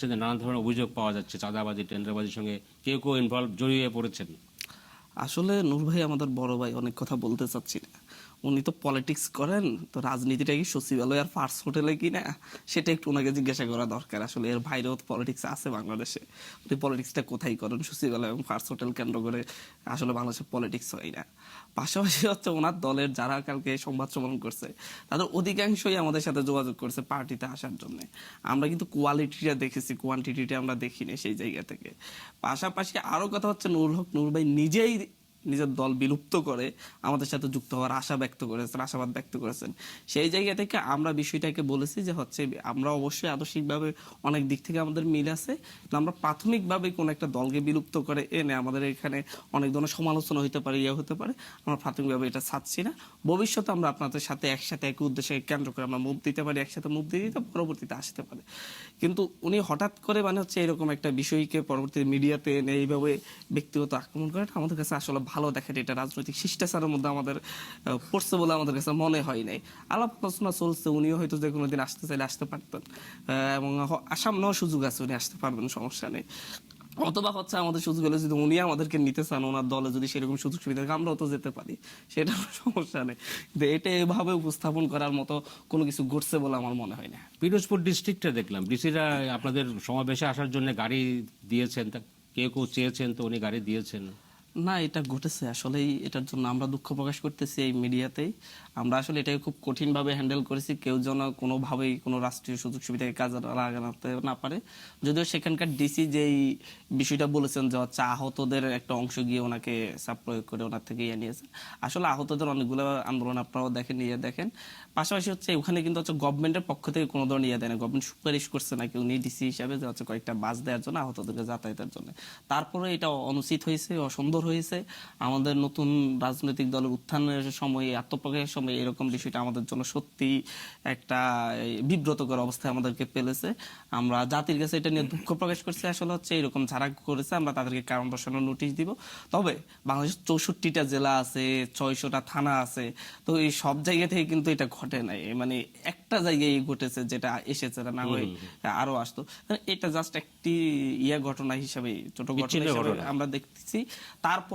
বলছেন যে নানান ধরনের অভিযোগ পাওয়া যাচ্ছে, চাঁদাবাজি টেন্ডারবাজির সঙ্গে কেউ কেউ ইনভলভ জড়িয়ে পড়েছেন। আসলে নূর ভাই আমাদের বড় ভাই, অনেক কথা বলতে চাচ্ছি না। উনি তো পলিটিক্স করেন, তো রাজনীতিটা কি সচিবালয় আর ফার্স্ট হোটেলে কি না, সেটা একটু ওনাকে জিজ্ঞাসা করা দরকার। আসলে এর বাইরেও তো পলিটিক্স আছে বাংলাদেশে। উনি পলিটিক্সটা কোথায় করেন? সচিবালয় এবং ফার্স্ট হোটেল কেন্দ্র করে আসলে বাংলাদেশে পলিটিক্স হয় না। পাশাপাশি হচ্ছে ওনার দলের যারা কালকে সংবাদ সম্মেলন করছে, তাদের অধিকাংশই আমাদের সাথে যোগাযোগ করছে পার্টিতে আসার জন্য। আমরা কিন্তু কোয়ালিটিটা দেখেছি, কোয়ান্টিটিটা আমরা দেখিনি সেই জায়গা থেকে। পাশাপাশি আরো কথা হচ্ছে, নূর ভাই নিজেই নিজের দল বিলুপ্ত করে আমাদের সাথে যুক্ত হওয়ার আশা ব্যক্ত করেছেন, আশাবাদ ব্যক্ত করেছেন। সেই জায়গা থেকে আমরা বিষয়টাকে বলেছি যে হচ্ছে আমরা অবশ্যই আদর্শিকভাবে অনেক দিক থেকে আমাদের মিল আছে, কিন্তু আমরা প্রাথমিকভাবে কোন একটা দলকে বিলুপ্ত করে এনে আমাদের এখানে অনেক ধরনের সমালোচনা হতে পারে, হতে পারে। আমরা প্রাথমিকভাবে এটা চাচ্ছি না। ভবিষ্যতে আমরা আপনাদের সাথে একসাথে এক উদ্দেশ্যে কেন্দ্র করে আমরা মুভ দিতে পারি, একসাথে মুভ দিয়ে দিতে পরবর্তীতে আসতে পারে। কিন্তু উনি হঠাৎ করে মানে হচ্ছে এরকম একটা বিষয়কে পরবর্তী মিডিয়াতে এনে এইভাবে ব্যক্তিগত আক্রমণ করেন, আমাদের কাছে আসলে ভালো দেখেন। এটা রাজনৈতিক শিষ্টাচারের মধ্যে আমাদের পড়ছে বলে আমাদের কাছে মনে হয় নাই। আলাপ আলোচনা চলছে, উনিও হয়তো যে কোনো দিন আসতে চাইলে আসতে পারতেন, এবং সামনেও সুযোগ আছে, উনি আসতে পারবেন, সমস্যা নেই। অথবা হচ্ছে আমাদের সুযোগ হলে যদি উনি আমাদেরকে নিতে চান, ওনার দলে যদি সেরকম সুযোগ সুবিধা থাকে, আমরাও তো যেতে পারি, সেটা সমস্যা নেই। কিন্তু এটা এভাবে উপস্থাপন করার মতো কোনো কিছু ঘটছে বলে আমার মনে হয় না। পিরোজপুর ডিস্ট্রিক্টে দেখলাম ডিসিরা আপনাদের সমাবেশে আসার জন্য গাড়ি দিয়েছেন, তা কেউ কেউ চেয়েছেন তো উনি গাড়ি দিয়েছেন। না, এটা ঘটেছে আসলেই। এটার জন্য আমরা দুঃখ প্রকাশ করতেছি এই মিডিয়াতেই। আমরা আসলে এটাকে খুব কঠিনভাবে হ্যান্ডেল করেছি, কেউ যেন কোনোভাবেই কোনো রাষ্ট্রীয় সুযোগ সুবিধাকে কাজে লাগাতে না পারে। যদিও সেখানকার ডিসি যেই বিষয়টা বলেছেন যে হচ্ছে আহতদের একটা অংশ গিয়ে ওনাকে চাপ প্রয়োগ করে ওনার থেকে নিয়েছেন। আসলে আহতদের অনেকগুলো আন্দোলন আপনারাও দেখেন, দেখেন। পাশাপাশি হচ্ছে ওখানে কিন্তু হচ্ছে গভর্নমেন্টের পক্ষ থেকে কোনো ধরনের দেয় না। গভর্নমেন্ট সুপারিশ করছে নাকি উনি ডিসি হিসাবে যে হচ্ছে কয়েকটা বাস দেওয়ার জন্য আহতদেরকে যাতায়াতের জন্য। তারপরে এটা অনুচিত হয়েছে, অসুন্দর হয়েছে। আমাদের নতুন রাজনৈতিক দলের উত্থানের সময়, আত্মপ্রকাশের সময় এরকম বিষয়টা আমাদের জন্য সত্যি একটা বিব্রতকর অবস্থায় আমাদেরকে ফেলেছে। আমরা জাতির কাছে এটা নিয়ে দুঃখ প্রকাশ করছি। আসলে হচ্ছে এরকম যারা করেছে আমরা তাদেরকে কারণ দর্শানোর নোটিশ দিব। তবে বাংলাদেশের 64টা জেলা আছে, 600টা থানা আছে, তো এই সব জায়গা থেকে কিন্তু এটা ঘটে নাই। মানে একটা জায়গায় ঘটেছে, যেটা এসেছে, না হয় আরো আসতো। এটা জাস্ট একটি ঘটনা হিসাবে, ছোট ঘটনা হিসাবে আমরা দেখতেছি। তারপর